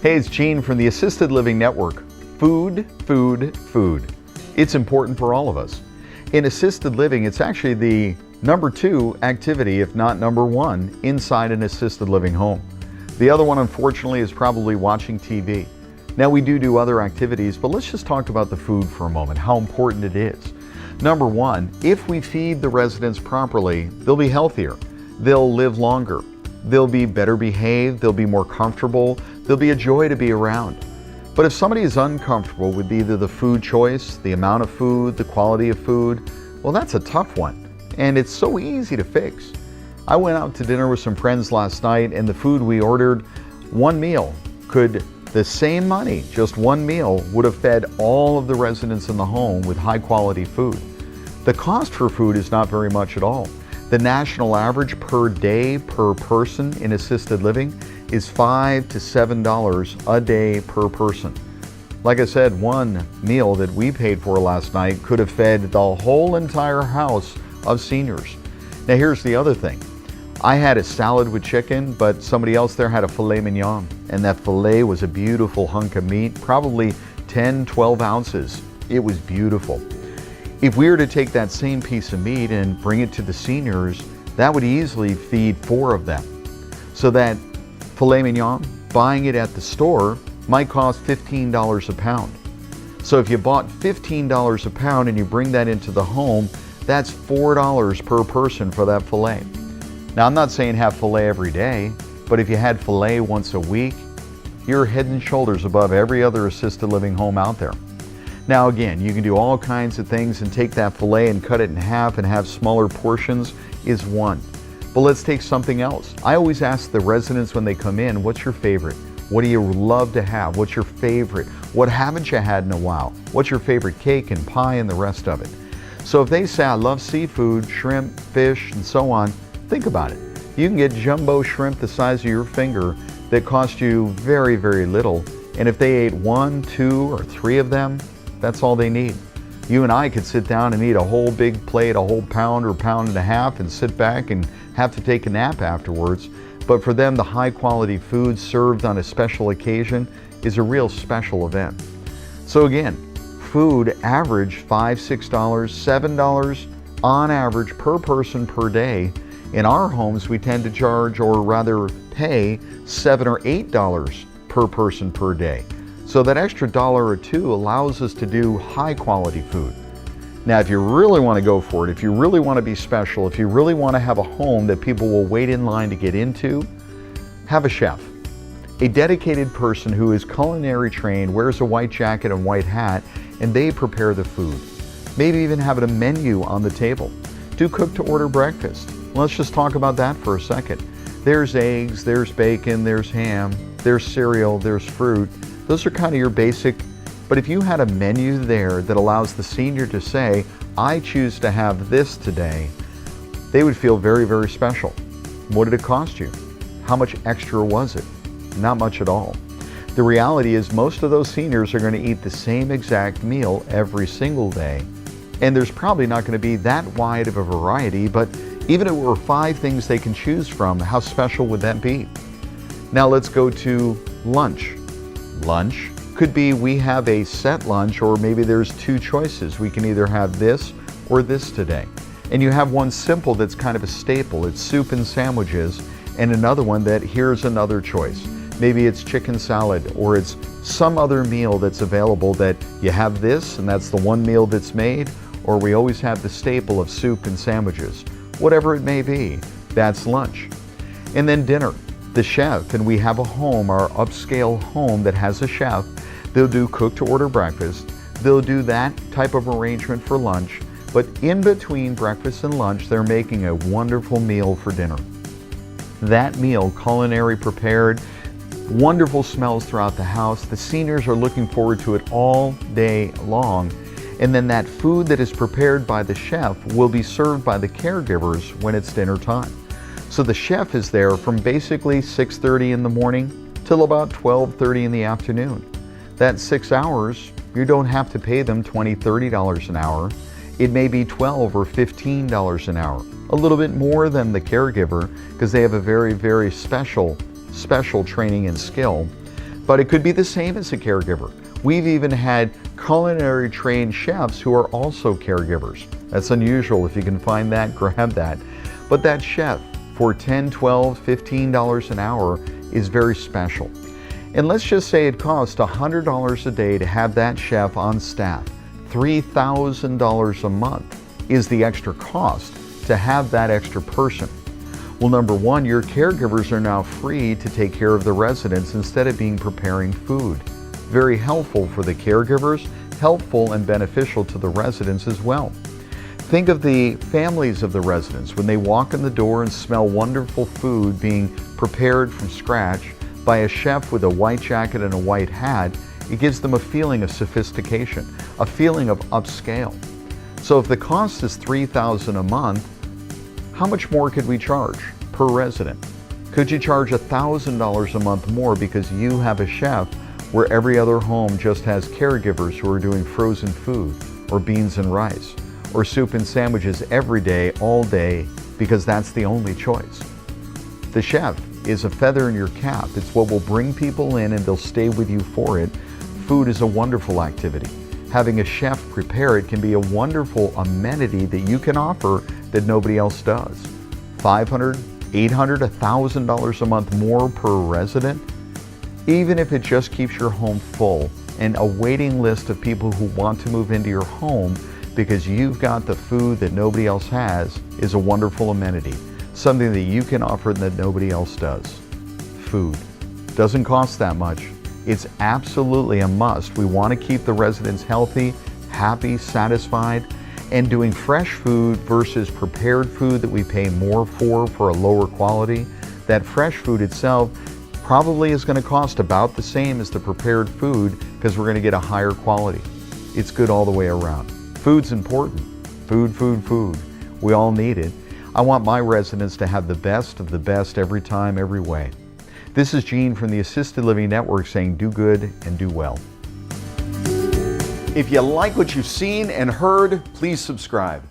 Hey, it's Gene from the Assisted Living Network. Food, food, food. It's important for all of us. In assisted living, it's actually the number 2 activity, if not number 1, inside an assisted living home. The other one, unfortunately, is probably watching TV. Now, we do other activities, but let's just talk about the food for a moment, how important it is. Number 1, if we feed the residents properly, they'll be healthier, they'll live longer, they'll be better behaved, they'll be more comfortable, they'll be a joy to be around. But if somebody is uncomfortable with either the food choice, the amount of food, the quality of food, well, that's a tough one. And it's so easy to fix. I went out to dinner with some friends last night, and the food we ordered, one meal could, the same money, just one meal, would have fed all of the residents in the home with high quality food. The cost for food is not very much at all. The national average per day per person in assisted living is $5 to $7 a day per person. Like I said, one meal that we paid for last night could have fed the whole entire house of seniors. Now here's the other thing. I had a salad with chicken, but somebody else there had a filet mignon, and that filet was a beautiful hunk of meat, probably 10, 12 ounces. It was beautiful. If we were to take that same piece of meat and bring it to the seniors, that would easily feed 4 of them. So that filet mignon, buying it at the store, might cost $15 a pound. So if you bought $15 a pound and you bring that into the home, that's $4 per person for that filet. Now, I'm not saying have filet every day, but if you had filet once a week, you're head and shoulders above every other assisted living home out there. Now again, you can do all kinds of things and take that filet and cut it in half and have smaller portions is one. But let's take something else. I always ask the residents when they come in, what's your favorite? What do you love to have? What's your favorite? What haven't you had in a while? What's your favorite cake and pie and the rest of it? So if they say, I love seafood, shrimp, fish, and so on, think about it. You can get jumbo shrimp the size of your finger that cost you very, very little. And if they ate 1, 2, or 3 of them, that's all they need. You and I could sit down and eat a whole big plate, a whole pound or pound and a half, and sit back and have to take a nap afterwards. But for them, the high quality food served on a special occasion is a real special event. So again, food average $5, $6, $7 on average per person per day. In our homes, we tend to charge, or rather pay, $7 or $8 per person per day. So that extra $1 or $2 allows us to do high quality food. Now, if you really want to go for it, if you really want to be special, if you really want to have a home that people will wait in line to get into, have a chef. A dedicated person who is culinary trained, wears a white jacket and white hat, and they prepare the food. Maybe even have a menu on the table. Do cook to order breakfast. Let's just talk about that for a second. There's eggs, there's bacon, there's ham, there's cereal, there's fruit. Those are kind of your basic, but if you had a menu there that allows the senior to say, I choose to have this today, they would feel very, very special. What did it cost you? How much extra was it? Not much at all. The reality is most of those seniors are going to eat the same exact meal every single day, and there's probably not going to be that wide of a variety, but even if it were 5 things they can choose from, how special would that be? Now let's go to lunch. Lunch could be we have a set lunch, or maybe there's 2 choices. We can either have this or this today. And you have one simple that's kind of a staple. It's soup and sandwiches, and another one that here's another choice. Maybe it's chicken salad, or it's some other meal that's available that you have this and that's the one meal that's made, or we always have the staple of soup and sandwiches. Whatever it may be, that's lunch. And then dinner. The chef, and we have a home, our upscale home that has a chef. They'll do cook to order breakfast. They'll do that type of arrangement for lunch, but in between breakfast and lunch, they're making a wonderful meal for dinner. That meal, culinary prepared, wonderful smells throughout the house. The seniors are looking forward to it all day long. And then that food that is prepared by the chef will be served by the caregivers when it's dinner time. So the chef is there from basically 6:30 in the morning till about 12:30 in the afternoon. That's 6 hours. You don't have to pay them $20, $30 an hour. It may be $12 or $15 an hour. A little bit more than the caregiver because they have a very, very special training and skill. but it could be the same as a caregiver. We've even had culinary trained chefs who are also caregivers. That's unusual. If you can find that, grab that. But that chef for $10, $12, $15 an hour is very special. And let's just say it costs $100 a day to have that chef on staff. $3,000 a month is the extra cost to have that extra person. Well, number one, your caregivers are now free to take care of the residents instead of being preparing food. Very helpful for the caregivers, helpful and beneficial to the residents as well. Think of the families of the residents when they walk in the door and smell wonderful food being prepared from scratch by a chef with a white jacket and a white hat. It gives them a feeling of sophistication, a feeling of upscale. So if the cost is $3,000 a month, how much more could we charge per resident? Could you charge $1,000 a month more because you have a chef where every other home just has caregivers who are doing frozen food or beans and rice or soup and sandwiches every day, all day, because that's the only choice? The chef is a feather in your cap. It's what will bring people in and they'll stay with you for it. Food is a wonderful activity. Having a chef prepare it can be a wonderful amenity that you can offer that nobody else does. $500, $800, $1,000 a month more per resident, even if it just keeps your home full and a waiting list of people who want to move into your home because you've got the food that nobody else has, is a wonderful amenity. Something that you can offer that nobody else does. Food. Doesn't cost that much. It's absolutely a must. We want to keep the residents healthy, happy, satisfied, and doing fresh food versus prepared food that we pay more for a lower quality. That fresh food itself probably is going to cost about the same as the prepared food because we're going to get a higher quality. It's good all the way around. Food's important. Food, food, food. We all need it. I want my residents to have the best of the best every time, every way. This is Gene from the Assisted Living Network saying do good and do well. If you like what you've seen and heard, please subscribe.